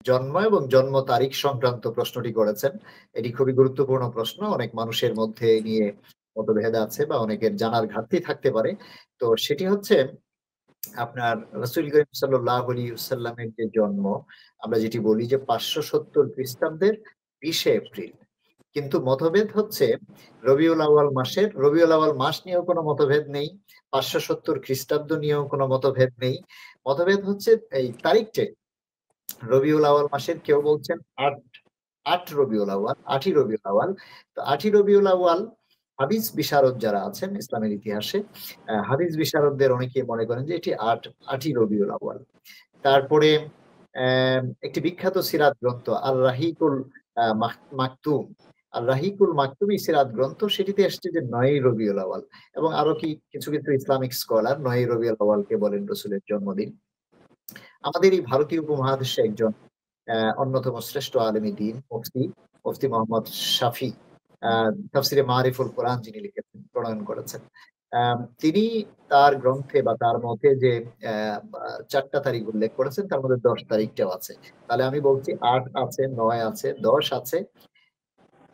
জন্ম এবং জন্ম তারিখ সংক্রান্ত প্রশ্নটি করেছেন। এটি খুবই গুরুত্বপূর্ণ প্রশ্ন। অনেক মানুষের মধ্যে এ নিয়ে মতভেদ আছে বা অনেকের জানার ঘাটতি থাকতে পারে। তো সেটি হচ্ছে আপনার রাসূল করিম সাল্লাল্লাহু আলাইহি ওয়াসাল্লামের যে জন্ম, আমরা যেটি বলি যে ৫৭০ খ্রিস্টাব্দের ২০শে এপ্রিল। কিন্তু মতভেদ হচ্ছে রবিউল আউয়াল মাস নিয়েও কোনো মতভেদ নেই। ৫৭০ খ্রিস্টাব্দ নিয়েও কোনো মতভেদ নেই। মতভেদ হচ্ছে এই তারিখটাই। রবিউল আউয়াল মাসের কেউ বলছেন ৮ রবিউল আউয়াল, ৮ই রবিউল আউয়াল। তো ৮ই রবিউল আউয়াল হাদিস বিশারদ যারা আছেন ইসলামের ইতিহাসে, হাদিস বিশারদদের অনেকেই মনে করেন যে এটি ৮ই রবিউল আউয়াল। তারপরে একটি বিখ্যাত সিরাত গ্রন্থ আর-রাহিকুল মাকতুম। আর-রাহিকুল মাকতুমি সিরাত গ্রন্থ সেটিতে এসছে যে ৯ই রবিউল আউয়াল এবং আরো কিছু ইসলামিক স্কলার ৯ই রবিউল আউয়ালকে বলেন রাসূলের জন্মদিন। আমাদের এই ভারতীয় উপমহাদেশে একজন অন্যতম শ্রেষ্ঠ আলেম দ্বীন মুফতি মোহাম্মদ শাফি তাফসিরে মারিফুল কোরআন যিনি লিখেছেন, প্রণয়ন করেছেন। তিনি তার গ্রন্থে বা তার মতে যে ৪ টা তারিখ উল্লেখ করেছেন তার মধ্যে ১০ তারিখটাও আছে। তাহলে আমি বলছি ৮ আছে, ৯ আছে, ১০ আছে।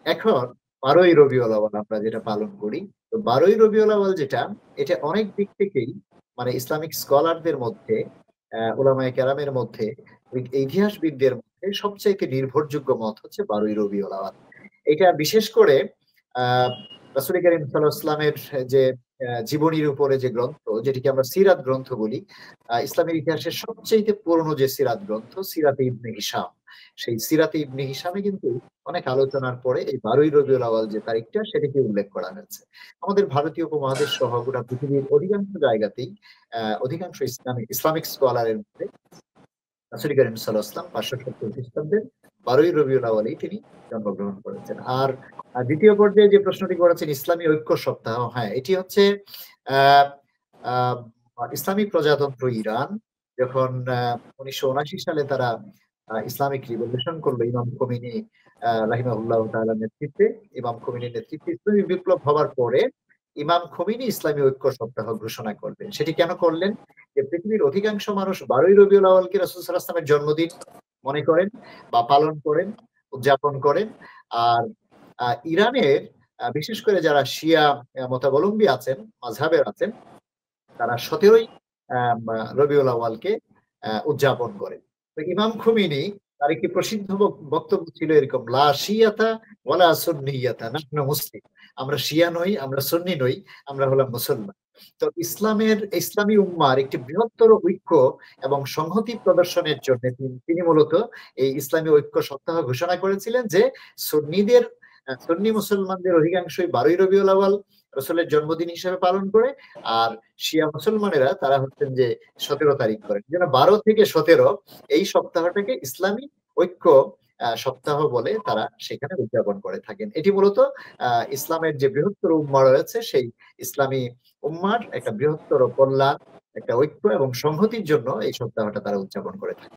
এখন ১২ই রবিউল আউয়াল আমরা যেটা পালন করি। তো ১২ই রবিউল আউয়াল যেটা, এটা অনেক দিক থেকেই মানে ইসলামিক স্কলারদের মধ্যে, উলামায়ে কেরামের মধ্যে, ইতিহাসবিদদের মধ্যে সবচাইতে নির্ভরযোগ্য মত হচ্ছে ১২ই রবিউল আউয়াল। এটা বিশেষ করে আ রাসূল করিম সাল্লাল্লাহু আলাইহি ওয়াসাল্লামের যে জীবনীর উপরে যে গ্রন্থ, যেটিকে আমরা সিরাত গ্রন্থ বলি, ইসলামের ইতিহাসের সবচাইতে পুরনো যে সিরাত গ্রন্থ, সিরাতে ইবনে হিশাম। সেই সিরাতে ইবনে হিশামে কিন্তু অনেক আলোচনার পরে এই ১২ই রবিউল আউয়াল যে তারিখটা সেটিকে উল্লেখ করা হয়েছে। আমাদের ভারতীয় উপমহাদেশ সহ গোটা পৃথিবীর অধিকাংশ জায়গাতেই অধিকাংশ ইসলামিক স্কলারের মধ্যে রাসূল করিম সাল্লাল্লাহু আলাইহি ওয়াসাল্লাম ৫৭০ খ্রিস্টাব্দের ১২ই রবিউল আউয়ালেই তিনি জন্মগ্রহণ করেছেন। আর দ্বিতীয় পর্যায়ে যে প্রশ্নটি করেছেন ইসলামী ঐক্য সপ্তাহ, হ্যাঁ, এটি হচ্ছে আ আ ইসলামী প্রজাতন্ত্র ইরান যখন ১৯৭৯ সালে তারা ইসলামিক রিভলিউশন করলো ইমাম খোমেনি রাহিমাহুল্লাহ তাআলার নেতৃত্বে, ইমাম খোমেনির নেতৃত্বে ইসলামী বিপ্লব হওয়ার পরে ইমাম খোমেনি ইসলামী ঐক্য সপ্তাহ ঘোষণা করলেন। সেটি কেন করলেন? যে পৃথিবীর অধিকাংশ মানুষ ১২ই রবিউল আউয়ালকে রাসূল সাল্লাল্লাহু আলাইহি ওয়াসাল্লামের জন্মদিন মনে করেন বা পালন করেন, উদযাপন করেন। আর ইরানের বিশেষ করে যারা শিয়া মতাবলম্বী আছেন, মাযহাবের আছেন, তারা ১৭ই রবিউল আউয়ালকে উদযাপন করে। তো ইমাম খোমেনি তার একটি প্রসিদ্ধ বক্তব্য ছিল এরকম, লা শিয়াতা ওয়ালা সুন্নিয়াতা নাহনু মুসলিম। আমরা শিয়া নই, আমরা সুন্নি নই, আমরা হলাম মুসলমান। তো ইসলামী উম্মার একটি বৃহত্তর ঐক্য এবং সংহতি প্রদর্শনের জন্য তিনি মূলত এই ইসলামী ঐক্য সপ্তাহ ঘোষণা করেছিলেন যে সুন্নি মুসলমানদের অধিকাংশই ১২ই রবিউল আউয়াল রাসূলের জন্মদিন হিসেবে পালন করে, আর শিয়া মুসলমানেরা তারা হচ্ছেন যে ১৭ তারিখ করেন। যেন ১২ থেকে ১৭ এই সপ্তাহটাকে ইসলামী ঐক্য সপ্তাহ বলে তারা সেখানে উদযাপন করে থাকেন। এটি মূলত ইসলামের যে বৃহত্তর উম্মাহ রয়েছে সেই ইসলামী উম্মার একটা বৃহত্তর কল্যাণ, একটা ঐক্য এবং সংহতির জন্য এই সপ্তাহটা তারা উদযাপন করে থাকে।